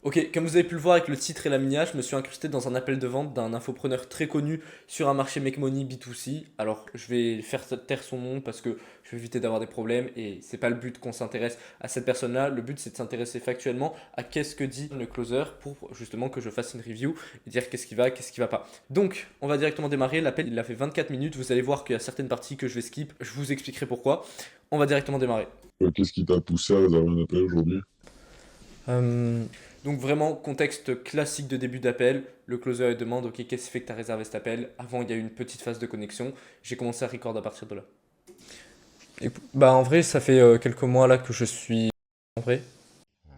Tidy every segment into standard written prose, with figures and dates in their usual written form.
Ok, comme vous avez pu le voir avec le titre et la miniature, je me suis incrusté dans un appel de vente d'un infopreneur très connu sur un marché Make Money B2C. Alors, je vais faire taire son nom parce que je veux éviter d'avoir des problèmes et c'est pas le but qu'on s'intéresse à cette personne-là. Le but, c'est de s'intéresser factuellement à qu'est-ce que dit le closer pour justement que je fasse une review et dire qu'est-ce qui va pas. Donc, on va directement démarrer. L'appel, il a fait 24 minutes. Vous allez voir qu'il y a certaines parties que je vais skip. Je vous expliquerai pourquoi. On va directement démarrer. Qu'est-ce qui t'a poussé à réserver un appel aujourd'hui? Euh, donc vraiment, contexte classique de début d'appel, le closer il demande ok qu'est-ce qui fait que tu as réservé cet appel. Avant il y a eu une petite phase de connexion, j'ai commencé à record à partir de là. Bah en vrai ça fait quelques mois là que je suis en vrai,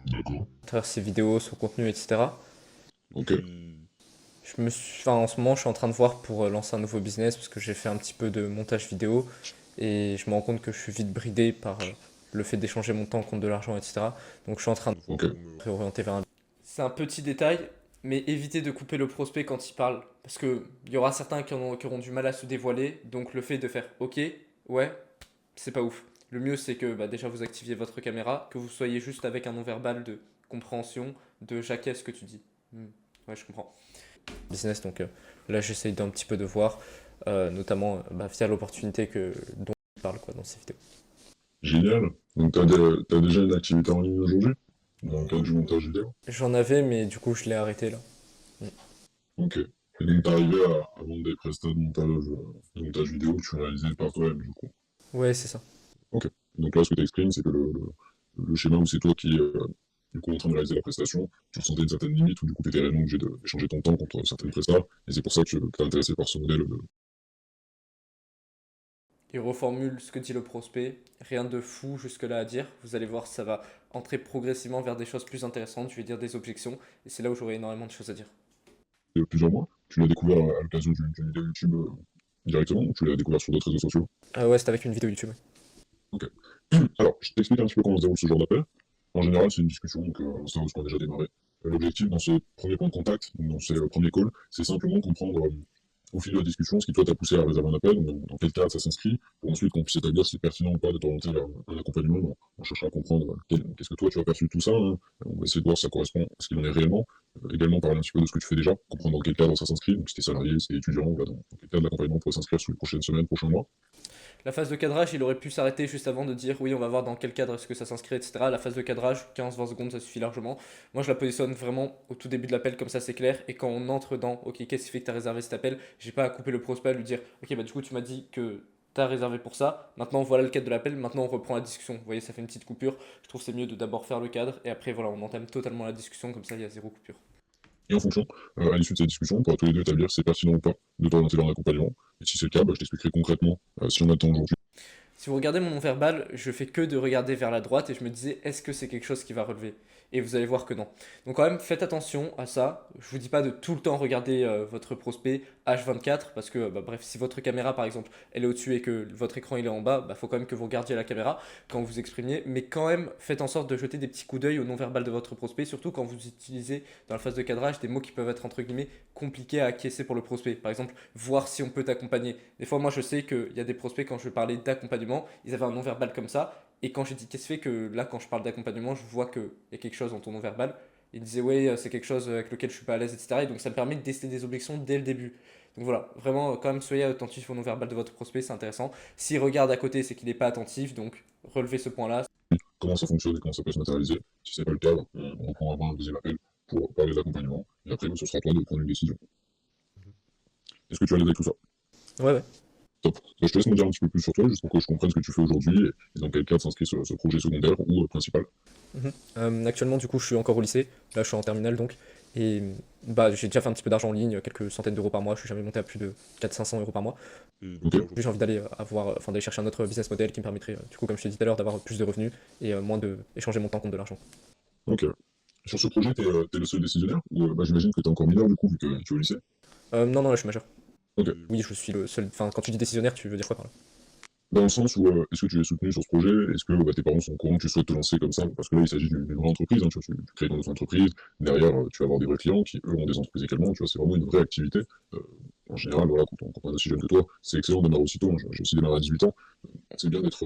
D'accord. à travers ses vidéos, son contenu etc. Ok. Enfin, en ce moment je suis en train de voir pour lancer un nouveau business parce que j'ai fait un petit peu de montage vidéo et je me rends compte que je suis vite bridé par le fait d'échanger mon temps contre de l'argent etc. Donc je suis en train de Ok. me réorienter vers un. C'est un petit détail, mais évitez de couper le prospect quand il parle. Parce que il y aura certains qui auront du mal à se dévoiler. Donc le fait de faire OK, ouais, c'est pas ouf. Le mieux c'est que bah, déjà vous activiez votre caméra, que vous soyez juste avec un non-verbal de compréhension, de j'acquiesce ce que tu dis. Hmm, ouais, je comprends. Business, donc là j'essaye d'un petit peu de voir, notamment bah, via l'opportunité dont il parle quoi, dans ces vidéos. Génial. Donc t'as déjà une activité en ligne aujourd'hui? Dans le cadre du montage vidéo? J'en avais, mais du coup je l'ai arrêté là. Hmm. Ok. Et donc t'es arrivé à vendre des prestats de montage vidéo que tu réalisais par toi-même du coup. Ouais, c'est ça. Ok. Donc là ce que t'exprimes c'est que le schéma où c'est toi qui du coup en train de réaliser la prestation, tu ressentais une certaine limite où du coup t'étais réellement obligé d'échanger ton temps contre certaines prestats, et c'est pour ça que t'es intéressé par ce modèle de... Il reformule ce que dit le prospect. Rien de fou jusque-là à dire. Vous allez voir, ça va entrer progressivement vers des choses plus intéressantes. Je vais dire des objections. Et c'est là où j'aurai énormément de choses à dire. plusieurs mois. Tu l'as découvert à l'occasion d'une vidéo YouTube directement, ou tu l'as découvert sur d'autres réseaux sociaux? Ouais, c'était avec une vidéo YouTube. Ok. Alors, je t'explique un petit peu comment se déroule ce genre d'appel. En général, c'est une discussion, donc ça, on a déjà démarré. L'objectif dans ce premier point de contact, donc dans ces premiers calls, c'est simplement comprendre au fil de la discussion ce qui toi t'a poussé à réserver un appel, donc dans quel cadre ça s'inscrit, pour ensuite qu'on puisse établir si c'est pertinent ou pas de t'orienter vers un accompagnement. On cherchera à comprendre qu'est-ce que toi tu as perçu de tout ça, hein. On va essayer de voir si ça correspond à ce qu'il en est réellement. Également parler un petit peu de ce que tu fais déjà, comprendre dans quel cadre ça s'inscrit, donc si t'es salarié, si t'es étudiant, voilà, dans quel cadre l'accompagnement pourrait s'inscrire sur les prochaines semaines, prochains mois. La phase de cadrage, il aurait pu s'arrêter juste avant de dire oui, on va voir dans quel cadre est-ce que ça s'inscrit, etc. La phase de cadrage, 15-20 secondes, ça suffit largement. Moi, je la positionne vraiment au tout début de l'appel, comme ça c'est clair. Et quand on entre dans ok, qu'est-ce qui fait que tu as réservé cet appel, j'ai pas à couper le prospect, à lui dire ok, bah du coup, tu m'as dit que tu as réservé pour ça. Maintenant, voilà le cadre de l'appel. Maintenant, on reprend la discussion. Vous voyez, ça fait une petite coupure. Je trouve que c'est mieux de d'abord faire le cadre et après, voilà, on entame totalement la discussion. Comme ça, il y a zéro coupure. Et en fonction, à l'issue de cette discussion, on pourra tous les deux établir si c'est pertinent ou pas de t'orienter vers un accompagnement. Et si c'est le cas, bah, je t'expliquerai concrètement si on a le temps aujourd'hui. Si vous regardez mon non-verbal, je fais que de regarder vers la droite et je me disais, est-ce que c'est quelque chose qui va relever? Et vous allez voir que non. Donc quand même, faites attention à ça. Je vous dis pas de tout le temps regarder votre prospect H24 parce que, bah, bref, si votre caméra par exemple, elle est au-dessus et que votre écran il est en bas, bah, faut quand même que vous regardiez la caméra quand vous exprimiez. Mais quand même, faites en sorte de jeter des petits coups d'œil au non-verbal de votre prospect, surtout quand vous utilisez dans la phase de cadrage des mots qui peuvent être entre guillemets compliqués à acquiescer pour le prospect. Par exemple, voir si on peut t'accompagner. Des fois, moi, je sais qu'il y a des prospects, quand je parlais d'accompagnement, ils avaient un non-verbal comme ça. Et quand j'ai dit qu'est-ce qui fait que là, quand je parle d'accompagnement, je vois qu'il y a quelque chose dans ton non-verbal, ils disaient ouais, c'est quelque chose avec lequel je suis pas à l'aise, etc. Et donc ça me permet de tester des objections dès le début. Donc voilà, vraiment, quand même, soyez attentif au non-verbal de votre prospect, c'est intéressant. S'il regarde à côté, c'est qu'il n'est pas attentif, donc relevez ce point-là. Comment ça fonctionne et comment ça peut se matérialiser. Si c'est pas le cas, on reprendra un deuxième appel pour parler d'accompagnement. Et après, ce sera à toi de prendre une décision. Est-ce que tu as l'aide avec tout ça? Ouais, ouais. Top. Je te laisse me dire un petit peu plus sur toi, juste pour que je comprenne ce que tu fais aujourd'hui et dans quel cadre s'inscrit ce projet secondaire ou principal. Mhm. Actuellement, du coup, je suis encore au lycée. Là, je suis en terminale, donc. Et bah, j'ai déjà fait un petit peu d'argent en ligne, quelques centaines d'euros par mois. Je suis jamais monté à plus de 400-500 € par mois. Ok. J'ai envie d'aller enfin, d'aller chercher un autre business model qui me permettrait, du coup, comme je t'ai dit tout à l'heure, d'avoir plus de revenus et moins de échanger mon temps contre de l'argent. Ok. Sur ce projet, t'es le seul décisionnaire? Ou j'imagine que t'es encore mineur du coup, vu que tu es au lycée? Non, non, là, je suis majeur. Ok. Oui, je suis le seul. Enfin, quand tu dis décisionnaire, tu veux dire quoi par là? Dans le sens où, est-ce que tu es soutenu sur ce projet? Est-ce que tes parents sont au courant que tu souhaites te lancer comme ça? Parce que là, il s'agit d'une vraie entreprise, hein, tu crées une entreprise, derrière, tu vas avoir des vrais clients qui, eux, ont des entreprises également, tu vois, c'est vraiment une vraie activité. Euh, En général, voilà, quand on est aussi jeune que toi, c'est excellent de démarrer aussitôt, hein, j'ai aussi démarré à 18 ans, c'est bien d'être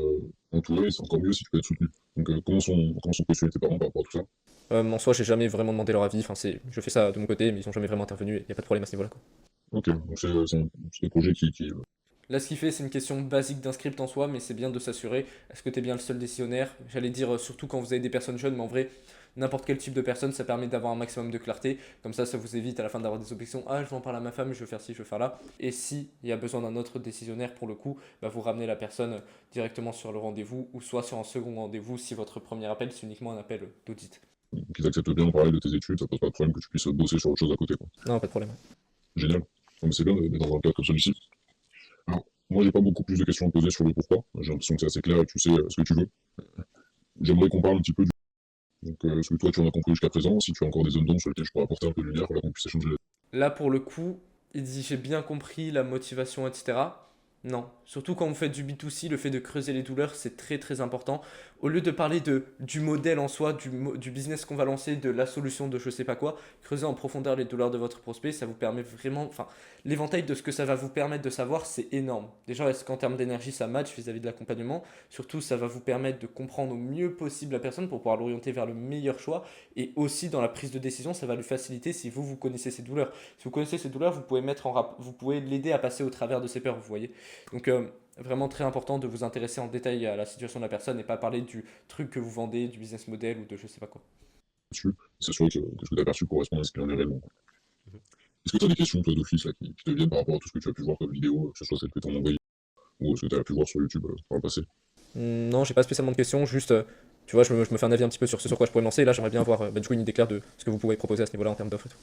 entouré, c'est encore mieux si tu peux être soutenu. Donc, comment sont positionnés tes parents par rapport à tout ça? En soi, j'ai jamais vraiment demandé leur avis. Enfin, je fais ça de mon côté, mais ils ont jamais vraiment intervenu. Il n'y a pas de problème à ce niveau-là, quoi. Ok, donc c'est des projets qui Là, ce qu'il fait, c'est une question basique d'un script en soi, mais c'est bien de s'assurer. Est-ce que tu es bien le seul décisionnaire? J'allais dire, surtout quand vous avez des personnes jeunes, mais en vrai, n'importe quel type de personne, ça permet d'avoir un maximum de clarté. Comme ça vous évite à la fin d'avoir des objections. Ah, je vais en parler à ma femme, je veux faire ci, je veux faire là. Et si il y a besoin d'un autre décisionnaire pour le coup, bah, vous ramenez la personne directement sur le rendez-vous ou soit sur un second rendez-vous si votre premier appel, c'est uniquement un appel d'audit. qu'ils acceptent bien de parler de tes études, ça pose pas de problème que tu puisses bosser sur autre chose à côté, quoi. Non, pas de problème. Génial. Donc c'est bien d'être dans un cadre comme celui-ci. Alors, moi, j'ai pas beaucoup plus de questions à poser sur le pourquoi. J'ai l'impression que c'est assez clair et tu sais ce que tu veux. J'aimerais qu'on parle un petit peu donc, ce que toi, tu en as compris jusqu'à présent, si tu as encore des zones d'ombre sur lesquelles je pourrais apporter un peu de lumière, voilà, qu'on puisse échanger. Là, pour le coup, il dit j'ai bien compris la motivation, etc. Non. Surtout quand vous faites du B2C, le fait de creuser les douleurs, c'est très très important. Au lieu de parler du modèle en soi, du business qu'on va lancer, de la solution de je sais pas quoi, creuser en profondeur les douleurs de votre prospect, ça vous permet vraiment. Enfin, l'éventail de ce que ça va vous permettre de savoir, c'est énorme. Déjà, est-ce qu'en termes d'énergie, ça match vis-à-vis de l'accompagnement? Surtout, ça va vous permettre de comprendre au mieux possible la personne pour pouvoir l'orienter vers le meilleur choix. Et aussi, dans la prise de décision, ça va lui faciliter si vous connaissez ses douleurs. Si vous connaissez ses douleurs, vous pouvez vous pouvez l'aider à passer au travers de ses peurs, vous voyez. Donc vraiment très important de vous intéresser en détail à la situation de la personne et pas parler du truc que vous vendez, du business model ou de je sais pas quoi. Dessus, c'est sûr que ce que tu as perçu correspond à ce qu'il en est réellement. Est-ce que tu as des questions, toi, d'office, là, qui te viennent par rapport à tout ce que tu as pu voir comme vidéo, que ce soit celle que tu as envoyée ou ce que tu as pu voir sur YouTube par le passé? Non, j'ai pas spécialement de questions, juste tu vois, je me fais un avis un petit peu sur ce sur quoi je pourrais me lancer. Et là, j'aimerais bien avoir du coup une idée claire de ce que vous pouvez proposer à ce niveau-là en termes d'offres et tout.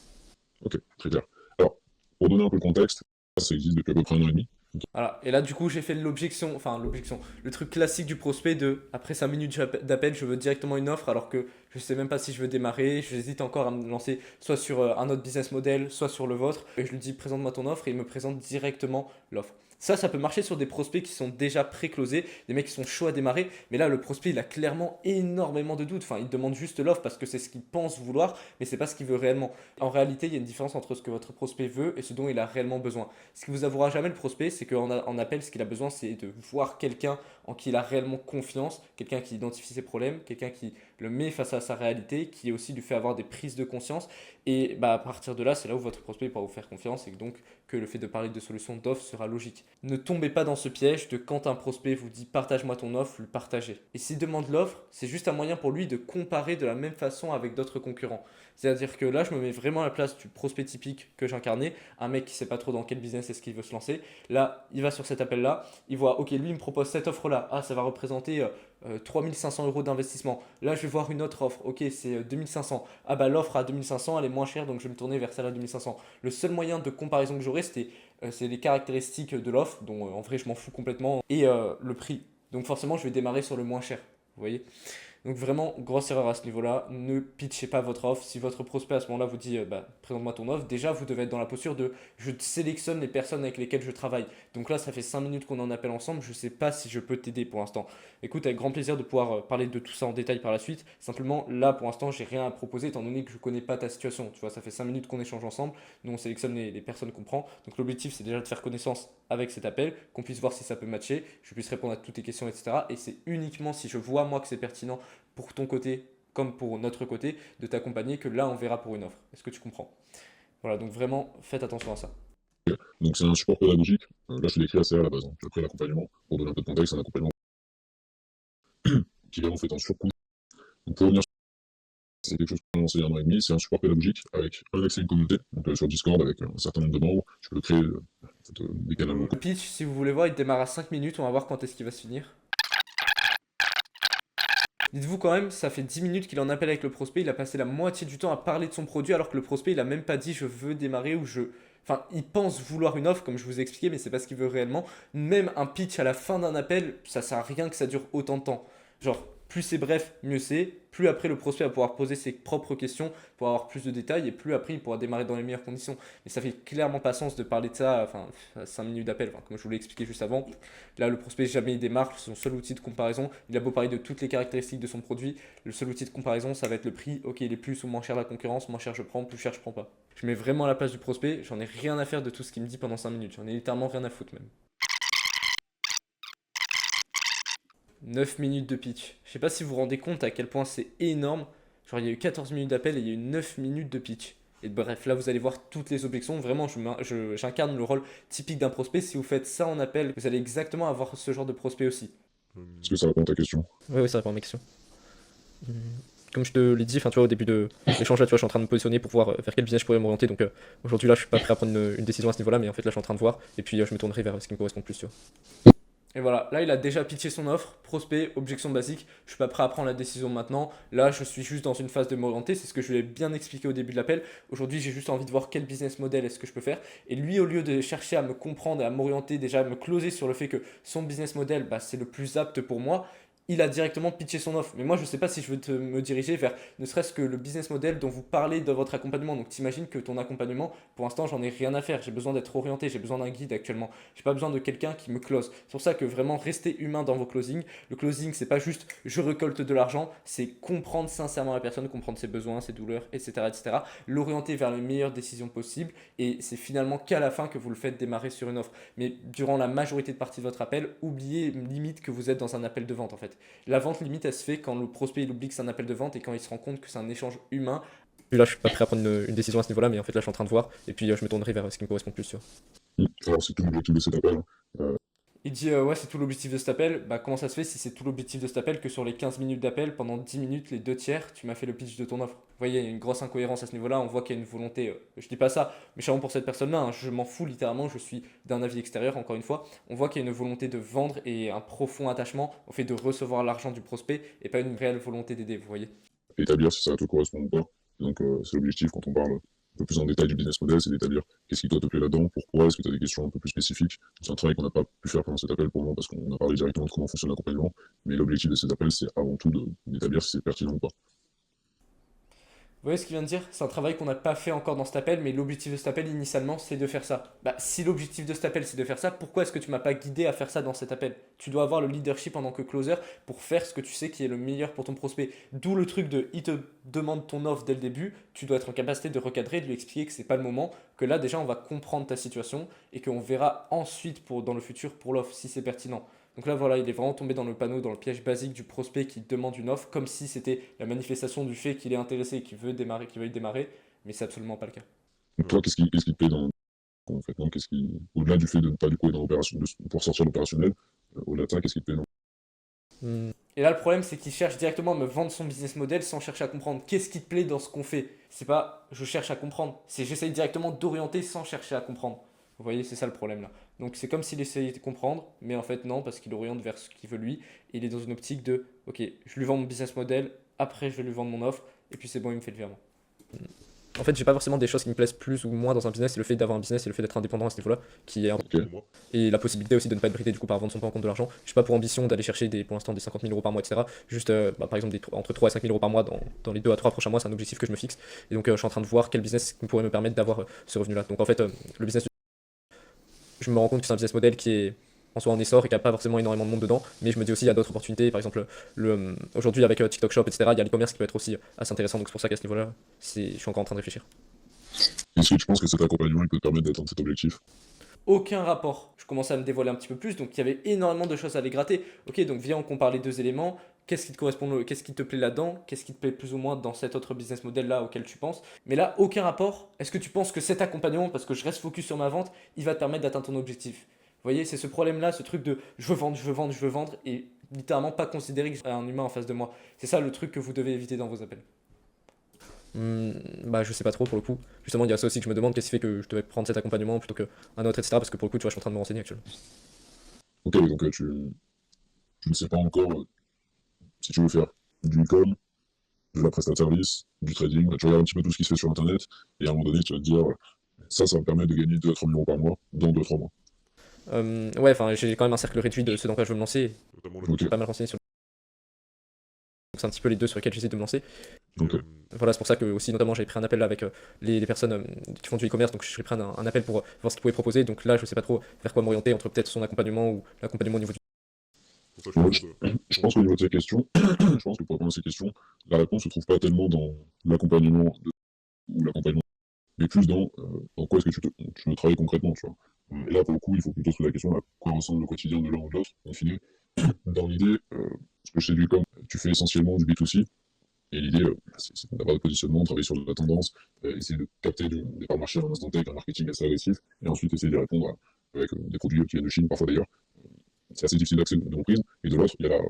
Ok, très clair. Alors, pour donner un peu le contexte, ça existe depuis à peu près 1 an et demi. Voilà. Et là, du coup, j'ai fait le truc classique du prospect de après 5 minutes d'appel, je veux directement une offre alors que je sais même pas si je veux démarrer. J'hésite encore à me lancer soit sur un autre business model, soit sur le vôtre. Et je lui dis présente-moi ton offre et il me présente directement l'offre. Ça peut marcher sur des prospects qui sont déjà pré-closés, des mecs qui sont chauds à démarrer. Mais là, le prospect, il a clairement énormément de doutes. Enfin, il demande juste l'offre parce que c'est ce qu'il pense vouloir, mais c'est pas ce qu'il veut réellement. En réalité, il y a une différence entre ce que votre prospect veut et ce dont il a réellement besoin. Ce qui vous avouera jamais le prospect, c'est qu'en appel, ce qu'il a besoin, c'est de voir quelqu'un en qui il a réellement confiance, quelqu'un qui identifie ses problèmes, quelqu'un qui le met face à sa réalité, qui aussi lui fait avoir des prises de conscience. Et bah, à partir de là, c'est là où votre prospect pourra vous faire confiance et donc que le fait de parler de solutions d'offre sera logique. Ne tombez pas dans ce piège de quand un prospect vous dit partage-moi ton offre, lui partager. Et s'il demande l'offre, c'est juste un moyen pour lui de comparer de la même façon avec d'autres concurrents. C'est-à-dire que là, je me mets vraiment à la place du prospect typique que j'incarnais, un mec qui sait pas trop dans quel business est-ce qu'il veut se lancer. Là, il va sur cet appel-là, il voit, ok, lui, il me propose cette offre-là. Ah, ça va représenter 3500 euros d'investissement. Là, je vais voir une autre offre. Ok, c'est 2500. Ah, bah, l'offre à 2500, elle est moins chère, donc je vais me tourner vers celle à 2500. Le seul moyen de comparaison que j'aurais, c'est les caractéristiques de l'offre, dont en vrai, je m'en fous complètement, et le prix. Donc, forcément, je vais démarrer sur le moins cher. Vous voyez? Donc vraiment, grosse erreur à ce niveau-là. Ne pitchez pas votre offre. Si votre prospect à ce moment-là vous dit bah, présente-moi ton offre, déjà vous devez être dans la posture de je sélectionne les personnes avec lesquelles je travaille. Donc là, ça fait 5 minutes qu'on en appelle ensemble. Je ne sais pas si je peux t'aider pour l'instant. Écoute, avec grand plaisir de pouvoir parler de tout ça en détail par la suite. Simplement, là pour l'instant, j'ai rien à proposer étant donné que je ne connais pas ta situation. Tu vois, ça fait 5 minutes qu'on échange ensemble. Nous, on sélectionne les personnes qu'on prend. Donc l'objectif, c'est déjà de faire connaissance avec cet appel, qu'on puisse voir si ça peut matcher, je puisse répondre à toutes tes questions, etc. Et c'est uniquement si je vois moi que c'est pertinent pour ton côté comme pour notre côté de t'accompagner que là on verra pour une offre. Est-ce que tu comprends? Voilà, donc vraiment faites attention à ça. Donc c'est un support pédagogique. Là, je te décris assez à la base, hein. Puis après, l'accompagnement, pour donner un peu de contexte, c'est un accompagnement qui est en fait un surcoût. Donc pour revenir sur c'est quelque chose qu'on a lancé il y a 1 an et demi, c'est un support pédagogique avec un accès à une communauté, donc sur Discord avec un certain nombre de membres, tu peux créer en fait, des canaux locaux. Le pitch, si vous voulez voir, il démarre à 5 minutes, on va voir quand est-ce qu'il va se finir. Dites-vous quand même, ça fait 10 minutes qu'il en appelle avec le prospect, il a passé la moitié du temps à parler de son produit alors que le prospect il a même pas dit je veux démarrer ou je... Enfin, il pense vouloir une offre comme je vous ai expliqué, mais c'est pas ce qu'il veut réellement. Même un pitch à la fin d'un appel, ça sert à rien que ça dure autant de temps. Genre, plus c'est bref, mieux c'est. Plus après le prospect va pouvoir poser ses propres questions pour avoir plus de détails et plus après il pourra démarrer dans les meilleures conditions. Mais ça fait clairement pas sens de parler de ça, enfin, à 5 minutes d'appel, enfin, comme je vous l'ai expliqué juste avant. Là, le prospect, jamais il démarre, c'est son seul outil de comparaison. Il a beau parler de toutes les caractéristiques de son produit, le seul outil de comparaison, ça va être le prix. Ok, il est plus ou moins cher la concurrence, moins cher je prends, plus cher je prends pas. Je mets vraiment à la place du prospect, j'en ai rien à faire de tout ce qu'il me dit pendant 5 minutes, j'en ai littéralement rien à foutre même. 9 minutes de pitch. Je sais pas si vous vous rendez compte à quel point c'est énorme. Genre, il y a eu 14 minutes d'appel et il y a eu 9 minutes de pitch. Et bref, là, vous allez voir toutes les objections. Vraiment, j'incarne le rôle typique d'un prospect. Si vous faites ça en appel, vous allez exactement avoir ce genre de prospect aussi. Est-ce que ça répond à ta question? Oui, oui, ça répond à ma question. Hum, Comme je te l'ai dit, enfin, tu vois, au début de l'échange, là, tu vois, je suis en train de me positionner pour voir vers quel business je pourrais m'orienter. Donc aujourd'hui, là, je suis pas prêt à prendre une décision à ce niveau-là, mais en fait, là, je suis en train de voir. Et puis, je me tournerai vers ce qui me correspond le plus, tu vois. Et voilà, là il a déjà pitché son offre, prospect, objection basique, je suis pas prêt à prendre la décision maintenant, là je suis juste dans une phase de m'orienter, c'est ce que je lui ai bien expliqué au début de l'appel, aujourd'hui j'ai juste envie de voir quel business model est-ce que je peux faire, et lui au lieu de chercher à me comprendre et à m'orienter, déjà à me closer sur le fait que son business model bah, c'est le plus apte pour moi, il a directement pitché son offre. Mais moi, je ne sais pas si je veux me diriger vers ne serait-ce que le business model dont vous parlez dans votre accompagnement. Donc, t'imagines que ton accompagnement, pour l'instant, j'en ai rien à faire. J'ai besoin d'être orienté, j'ai besoin d'un guide actuellement. J'ai pas besoin de quelqu'un qui me close. C'est pour ça que vraiment restez humain dans vos closings. Le closing, c'est pas juste je récolte de l'argent, c'est comprendre sincèrement la personne, comprendre ses besoins, ses douleurs, etc., etc. L'orienter vers les meilleures décisions possibles. Et c'est finalement qu'à la fin que vous le faites démarrer sur une offre. Mais durant la majorité de partie de votre appel, oubliez limite que vous êtes dans un appel de vente en fait. La vente limite, elle se fait quand le prospect il oublie que c'est un appel de vente et quand il se rend compte que c'est un échange humain. Là, je suis pas prêt à prendre une décision à ce niveau-là, mais en fait, là, je suis en train de voir et puis je me tournerai vers ce qui me correspond le plus, tu vois. Alors, c'est tout l'objectif de cet appel, hein. Il dit ouais, c'est tout l'objectif de cet appel. Bah, comment ça se fait si c'est tout l'objectif de cet appel que sur les 15 minutes d'appel, pendant 10 minutes, les deux tiers, tu m'as fait le pitch de ton offre. Vous voyez, il y a une grosse incohérence à ce niveau-là. On voit qu'il y a une volonté. Je dis pas ça méchamment pour cette personne-là, hein, je m'en fous littéralement. Je suis d'un avis extérieur, encore une fois. On voit qu'il y a une volonté de vendre et un profond attachement au fait de recevoir l'argent du prospect et pas une réelle volonté d'aider, vous voyez. Établir si ça te correspond ou pas. Donc, c'est l'objectif quand on parle un peu plus en détail du business model, c'est d'établir qu'est-ce qui doit te plaît là-dedans, pourquoi, est-ce que tu as des questions un peu plus spécifiques. C'est un travail qu'on n'a pas pu faire pendant cet appel pour moi parce qu'on a parlé directement de comment fonctionne l'accompagnement, mais l'objectif de cet appel, c'est avant tout d'établir si c'est pertinent ou pas. Vous voyez ce qu'il vient de dire? C'est un travail qu'on n'a pas fait encore dans cet appel, mais l'objectif de cet appel initialement c'est de faire ça. Bah si l'objectif de cet appel c'est de faire ça, pourquoi est-ce que tu m'as pas guidé à faire ça dans cet appel? Tu dois avoir le leadership en tant que closer pour faire ce que tu sais qui est le meilleur pour ton prospect. D'où le truc de il te demande ton offre dès le début, tu dois être en capacité de recadrer, de lui expliquer que c'est pas le moment, que là déjà on va comprendre ta situation et qu'on verra ensuite pour, dans le futur pour l'offre si c'est pertinent. Donc là, voilà, il est vraiment tombé dans le panneau, dans le piège basique du prospect qui demande une offre, comme si c'était la manifestation du fait qu'il est intéressé et qu'il veut démarrer, qu'il veuille démarrer, mais c'est absolument pas le cas. Donc, toi, qu'est-ce qui te plaît dans, en fait, non, au-delà du fait de ne pas du coup être dans l'opération, pour sortir de l'opérationnel, au-delà de ça, qu'est-ce qui te plaît dans... Et là, le problème, c'est qu'il cherche directement à me vendre son business model sans chercher à comprendre qu'est-ce qui te plaît dans ce qu'on fait. C'est pas je cherche à comprendre, c'est j'essaye directement d'orienter sans chercher à comprendre. Vous voyez, c'est ça le problème là. Donc c'est comme s'il essayait de comprendre, mais en fait non, parce qu'il oriente vers ce qu'il veut lui. Et il est dans une optique de, ok, je lui vends mon business model, après je vais lui vendre mon offre, et puis c'est bon, il me fait le virement. En fait, j'ai pas forcément des choses qui me plaisent plus ou moins dans un business, c'est le fait d'avoir un business et le fait d'être indépendant à ce niveau-là qui est Ok. Pour moi. et la possibilité aussi de ne pas être bridé du coup par vendre son pain en compte de l'argent. Je suis pas pour ambition d'aller chercher pour l'instant des 50 000 euros par mois, etc. Juste bah, par exemple entre 3 et 5 000 euros par mois dans les 2 à 3 prochains mois, c'est un objectif que je me fixe. Et donc je suis en train de voir quel business pourrait me permettre d'avoir ce revenu-là. Donc en fait, le business, je me rends compte que c'est un business model qui est en soi en essor et qui n'a pas forcément énormément de monde dedans, mais je me dis aussi il y a d'autres opportunités, par exemple aujourd'hui avec TikTok Shop, etc., il y a l'e-commerce qui peut être aussi assez intéressant, donc c'est pour ça qu'à ce niveau-là, je suis encore en train de réfléchir. Est-ce que tu penses que cet accompagnement il peut te permettre d'atteindre cet objectif? Aucun rapport. Je commençais à me dévoiler un petit peu plus, donc il y avait énormément de choses à aller gratter. Ok, donc viens, on compare les deux éléments. Qu'est-ce qui te correspond, qu'est-ce qui te plaît là-dedans? Qu'est-ce qui te plaît plus ou moins dans cet autre business model là auquel tu penses? Mais là, aucun rapport. Est-ce que tu penses que cet accompagnement, parce que je reste focus sur ma vente, il va te permettre d'atteindre ton objectif? Vous voyez, c'est ce problème-là, ce truc de je veux vendre, je veux vendre, je veux vendre, et littéralement pas considérer que j'ai un humain en face de moi. C'est ça le truc que vous devez éviter dans vos appels. Bah, je sais pas trop pour le coup. Justement, il y a ça aussi que je me demande qu'est-ce qui fait que je devais prendre cet accompagnement plutôt qu'un autre, etc. Parce que pour le coup, tu vois, je suis en train de me renseigner actuellement. Ok, donc tu ne sais pas encore si tu veux faire du e-com, de la prestation de service, du trading. Tu regardes un petit peu tout ce qui se fait sur Internet, et à un moment donné, tu vas te dire, ça va me permettre de gagner 2 à 3 000 euros par mois dans 2 3 mois. Ouais, enfin, j'ai quand même un cercle réduit de ce dans quoi je veux me lancer. Notamment Ok. le Je suis pas mal renseigné sur. Donc, c'est un petit peu les deux sur lesquels j'essaie de me lancer. Ok. Voilà, c'est pour ça que aussi, notamment, j'avais pris un appel là, avec les personnes qui font du e-commerce. Donc, je suis pris un appel pour voir ce qu'ils pouvaient proposer. Donc là, je sais pas trop vers quoi m'orienter entre peut-être son accompagnement ou l'accompagnement au niveau du. pour ça, je Moi, pense, je pense qu'au niveau de ces questions, je pense que pour répondre à ces questions, la réponse se trouve pas tellement dans l'accompagnement ou l'accompagnement, mais plus dans quoi est-ce que tu veux travailler concrètement, tu vois. Et là, pour le coup, il faut plutôt se poser la question à quoi ressemble le quotidien de l'un ou de l'autre. In fine, dans l'idée, ce que je sais du com, tu fais essentiellement du B2C, Et l'idée, c'est d'avoir des positionnements, travailler sur de la tendance, essayer de capter des parts de marché en instant T avec un marketing assez agressif, et ensuite essayer d'y répondre avec des produits qui viennent de Chine, parfois d'ailleurs. C'est assez difficile d'accès de reprise. Et de l'autre, il y a la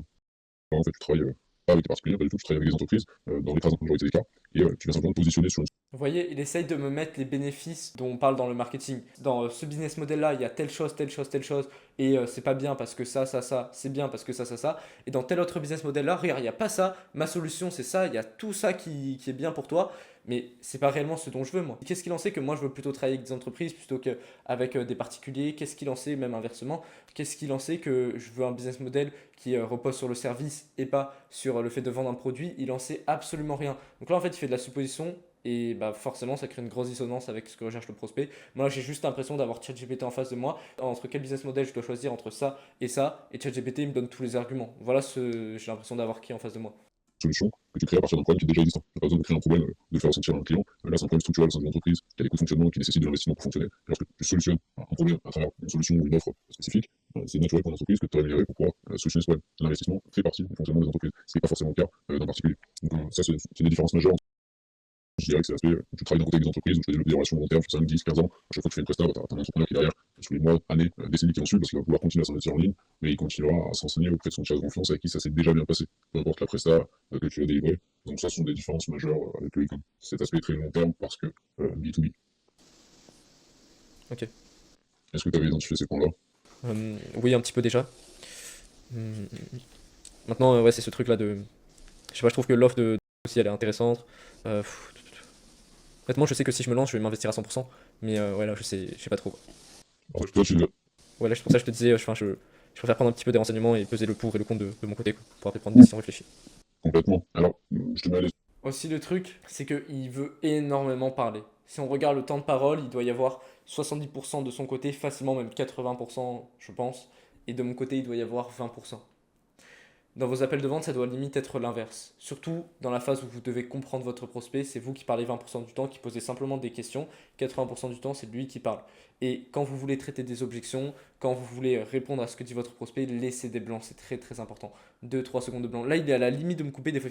en fait, tu travailles pas avec des particuliers, pas du tout, tu travailles avec des entreprises, dans l'écrasante majorité des cas, et tu vas simplement te positionner sur une. Vous voyez, il essaye de me mettre les bénéfices dont on parle dans le marketing. Dans ce business model-là, il y a telle chose, telle chose, telle chose, et c'est pas bien parce que ça, c'est bien parce que ça. Et dans tel autre business model-là, regarde, il n'y a pas ça, ma solution c'est ça, il y a tout ça qui est bien pour toi, mais c'est pas réellement ce dont je veux moi. Qu'est-ce qu'il en sait que moi je veux plutôt travailler avec des entreprises plutôt qu'avec des particuliers? Qu'est-ce qu'il en sait, même inversement? Qu'est-ce qu'il en sait que je veux un business model qui repose sur le service et pas sur le fait de vendre un produit? Il en sait absolument rien. Donc là en fait il fait de la supposition et bah forcément, ça crée une grosse dissonance avec ce que recherche le prospect. Moi, j'ai juste l'impression d'avoir ChatGPT en face de moi. Entre quel business model je dois choisir entre ça, et ChatGPT il me donne tous les arguments. Voilà j'ai l'impression d'avoir qui en face de moi. Solution que tu crées à partir d'un problème qui est déjà existant. Tu n'as pas besoin de créer un problème, de faire ressentir à un client. Là, c'est un problème structurel au sein de l'entreprise qui a des coûts de fonctionnement qui nécessitent de l'investissement pour fonctionner. Et lorsque tu solutionnes un problème à travers une solution ou une offre spécifique, c'est naturel pour l'entreprise que de te rémunérer pour pouvoir solutionner ce problème. L'investissement fait partie du fonctionnement des entreprises, ce qui n'est pas forcément le cas d'un particulier. Donc, ça, c'est des différences majeures. Je dirais que c'est l'aspect où tu travailles d'un côté avec des entreprises, où tu développes des relations long terme sur 5, 10, 15 ans. À chaque fois que tu fais une presta, tu as un entrepreneur qui est derrière, sur les mois, années, décennies qui vont suivre, parce qu'il va vouloir continuer à s'investir en ligne, mais il continuera à s'enseigner auprès de son tiers de confiance avec qui ça s'est déjà bien passé, peu importe la presta que tu as délivrée. Donc ça, ce sont des différences majeures avec le e-com. Cet aspect très long terme parce que B2B. Ok. Est-ce que tu avais identifié ces points-là? Oui, un petit peu déjà. Hum, Maintenant, ouais, c'est ce truc là de. Je sais pas, je trouve que l'offre de aussi elle est intéressante. Honnêtement, je sais que si je me lance, je vais m'investir à 100%. Mais ouais, là, je sais pas trop. Alors, toi, tu Ouais, là, c'est pour ça que je te disais, je préfère prendre un petit peu des renseignements et peser le pour et le contre de mon côté, quoi, pour après prendre une décision réfléchie. complètement. Alors, je te mets à l'aise. Aussi, le truc, c'est qu'il veut énormément parler. Si on regarde le temps de parole, il doit y avoir 70% de son côté, facilement même 80%, je pense. Et de mon côté, il doit y avoir 20%. Dans vos appels de vente, ça doit limite être l'inverse. Surtout dans la phase où vous devez comprendre votre prospect, c'est vous qui parlez 20% du temps, qui posez simplement des questions. 80% du temps, c'est lui qui parle. Et quand vous voulez traiter des objections, quand vous voulez répondre à ce que dit votre prospect, laissez des blancs, c'est très très important. 2-3 secondes de blanc. Là, il est à la limite de me couper, des fois,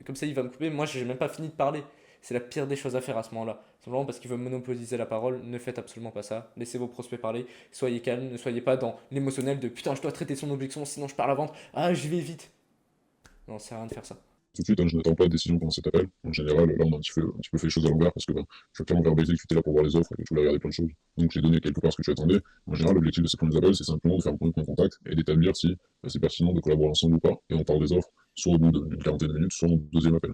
comme ça, il va me couper. Moi, j'ai même pas fini de parler. C'est la pire des choses à faire à ce moment-là. Simplement parce qu'il veut monopoliser la parole, ne faites absolument pas ça. Laissez vos prospects parler, soyez calme, ne soyez pas dans l'émotionnel de putain, je dois traiter son objection, sinon je perds la vente. Ah, j'y vais vite. Non, ça sert à rien de faire ça. Tout de suite, hein, je n'attends pas de décision pendant cet appel. En général, là, on a un petit peu fait les choses à l'envers parce que tu as clairement verbalisé que tu étais là pour voir les offres et que tu voulais regarder plein de choses. Donc, j'ai donné quelque part ce que tu attendais. En général, l'objectif de ces premiers appels, c'est simplement de faire un premier point de contact et d'établir si c'est pertinent de collaborer ensemble ou pas. Et on parle des offres soit au bout d'une quarantaine de minutes, soit au deuxième appel.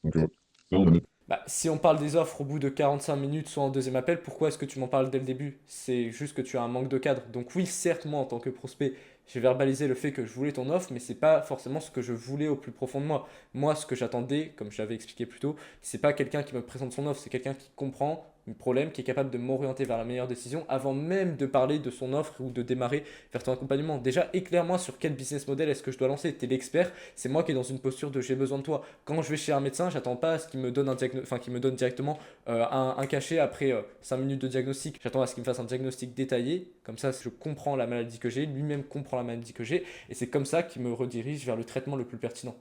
Donc, là, on a Bah, si on parle des offres au bout de 45 minutes, soit en deuxième appel, pourquoi est-ce que tu m'en parles dès le début? C'est juste que tu as un manque de cadre. Donc oui, certes, moi, en tant que prospect, j'ai verbalisé le fait que je voulais ton offre, mais c'est pas forcément ce que je voulais au plus profond de moi. Moi, ce que j'attendais, comme je l'avais expliqué plus tôt, c'est pas quelqu'un qui me présente son offre, c'est quelqu'un qui comprend le problème, qui est capable de m'orienter vers la meilleure décision avant même de parler de son offre ou de démarrer vers ton accompagnement. Déjà, éclaire-moi sur quel business model est-ce que je dois lancer. T'es l'expert, c'est moi qui est dans une posture de j'ai besoin de toi. Quand je vais chez un médecin, j'attends pas à ce qu'il me donne qu'il me donne directement un cachet après 5 minutes de diagnostic. J'attends à ce qu'il me fasse un diagnostic détaillé. Comme ça, je comprends la maladie que j'ai, lui-même comprend la maladie que j'ai, et c'est comme ça qu'il me redirige vers le traitement le plus pertinent.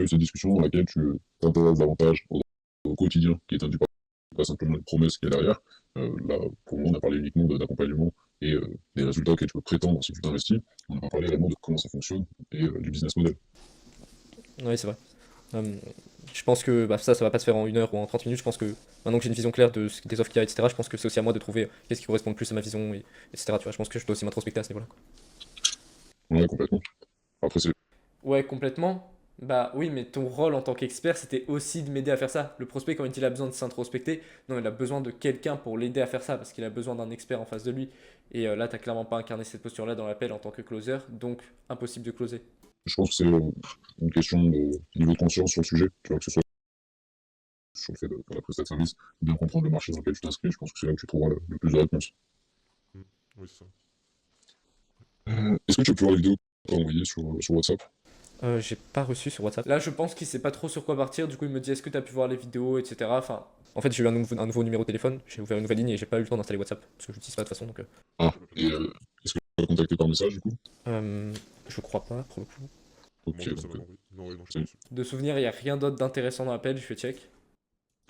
eu cette discussion dans laquelle tu t'intéresses davantage au quotidien qui est induit par pas simplement une promesse qui est derrière. Là, pour le moment, on a parlé uniquement d'accompagnement et des résultats auxquels tu peux prétendre si tu t'investis. On n'a pas parlé réellement de comment ça fonctionne et du business model. Oui, c'est vrai. Euh, je pense que ça va pas se faire en 1 heure ou en 30 minutes. Je pense que maintenant que j'ai une vision claire des offres qu'il y a, etc., je pense que c'est aussi à moi de trouver qu'est-ce qui correspond le plus à ma vision, etc. Tu vois, je pense que je dois aussi m'introspecter à ce niveau-là. Ouais, complètement. Après, c'est Ouais, complètement. Bah oui, mais ton rôle en tant qu'expert, c'était aussi de m'aider à faire ça. Le prospect, quand il a besoin de s'introspecter, non, il a besoin de quelqu'un pour l'aider à faire ça, parce qu'il a besoin d'un expert en face de lui. Et là, t'as clairement pas incarné cette posture-là dans l'appel en tant que closer, donc impossible de closer. je pense que c'est une question de niveau de conscience sur le sujet, tu vois, que ce soit sur le fait de faire la prestation de service, bien comprendre le marché dans lequel tu t'inscris, je pense que c'est là que tu trouveras le plus de réponses. Mm. Oui, c'est ça. Est-ce que tu as pu voir la vidéo que tu as envoyée sur WhatsApp? J'ai pas reçu sur WhatsApp. Là, je pense qu'il sait pas trop sur quoi partir. Du coup, il me dit est-ce que tu as pu voir les vidéos, etc. Enfin, en fait, j'ai eu un nouveau numéro de téléphone. J'ai ouvert une nouvelle ligne et j'ai pas eu le temps d'installer WhatsApp parce que je l'utilise pas de toute façon. Donc, Ah, Je l'appelle et pas. est-ce que tu as contacté par message du coup? euh, je crois pas pour le coup. Ok, Moi, ça donc m'a envoyé. Non, oui, non, je sais pas. De souvenir, il n'y a rien d'autre d'intéressant dans l'appel, je fais check.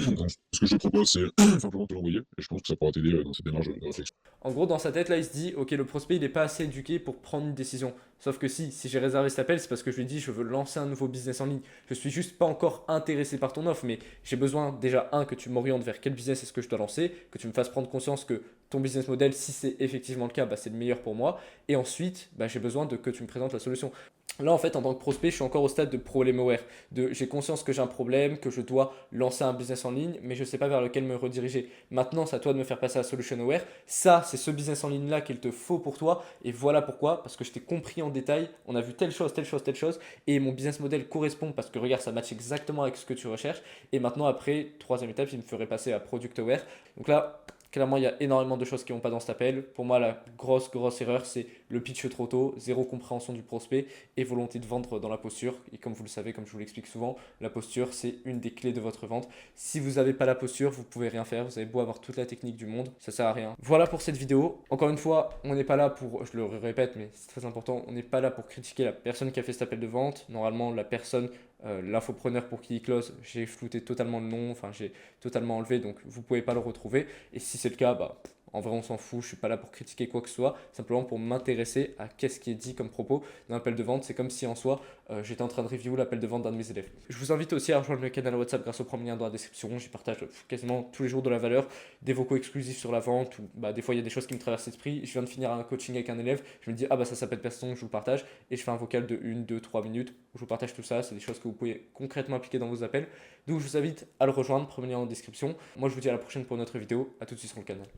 Donc, ce que je te propose, c'est simplement de te l'envoyer, et je pense que ça pourra t'aider dans cette démarche de réflexion. En gros, dans sa tête, là, il se dit, ok, le prospect, il n'est pas assez éduqué pour prendre une décision. Sauf que si j'ai réservé cet appel, c'est parce que je lui ai dit, je veux lancer un nouveau business en ligne. Je suis juste pas encore intéressé par ton offre, mais j'ai besoin déjà, que tu m'orientes vers quel business est-ce que je dois lancer, que tu me fasses prendre conscience que ton business model, si c'est effectivement le cas, bah, c'est le meilleur pour moi. Et ensuite, bah, j'ai besoin de que tu me présentes la solution. Là, en fait, en tant que prospect, je suis encore au stade de problem aware. J'ai conscience que j'ai un problème, que je dois lancer un business en ligne, mais je ne sais pas vers lequel me rediriger. Maintenant, c'est à toi de me faire passer à solution aware. Ça, c'est ce business en ligne là qu'il te faut pour toi. Et voilà pourquoi. Parce que je t'ai compris en détail. On a vu telle chose, telle chose, telle chose. Et mon business model correspond parce que regarde, ça match exactement avec ce que tu recherches. Et maintenant, après, troisième étape, il me ferait passer à product aware. Donc là, clairement, il y a énormément de choses qui vont pas dans cet appel. Pour moi, la grosse erreur, c'est le pitch trop tôt, zéro compréhension du prospect et volonté de vendre dans la posture. Et comme vous le savez, comme je vous l'explique souvent, la posture, c'est une des clés de votre vente. Si vous n'avez pas la posture, vous pouvez rien faire. Vous avez beau avoir toute la technique du monde, ça sert à rien. Voilà pour cette vidéo. Encore une fois, on n'est pas là pour, je le répète, mais c'est très important, on n'est pas là pour critiquer la personne qui a fait cet appel de vente. Normalement, la personne, l'infopreneur pour qui il close, j'ai flouté totalement le nom, enfin j'ai totalement enlevé, donc vous pouvez pas le retrouver. Et si c'est le cas, bah en vrai, on s'en fout, je suis pas là pour critiquer quoi que ce soit, simplement pour m'intéresser à qu'est-ce qui est dit comme propos d'un appel de vente. C'est comme si en soi, j'étais en train de review l'appel de vente d'un de mes élèves. Je vous invite aussi à rejoindre le canal WhatsApp grâce au premier lien dans la description. J'y partage quasiment tous les jours de la valeur, des vocaux exclusifs sur la vente, ou bah, des fois il y a des choses qui me traversent l'esprit. Je viens de finir un coaching avec un élève, je me dis, ah bah ça s'appelle personne, je vous le partage, et je fais un vocal de 1, 2, 3 minutes où je vous partage tout ça. C'est des choses que vous pouvez concrètement appliquer dans vos appels. Donc je vous invite à le rejoindre, premier lien en description. Moi je vous dis à la prochaine pour une autre vidéo. À tout de suite sur le canal.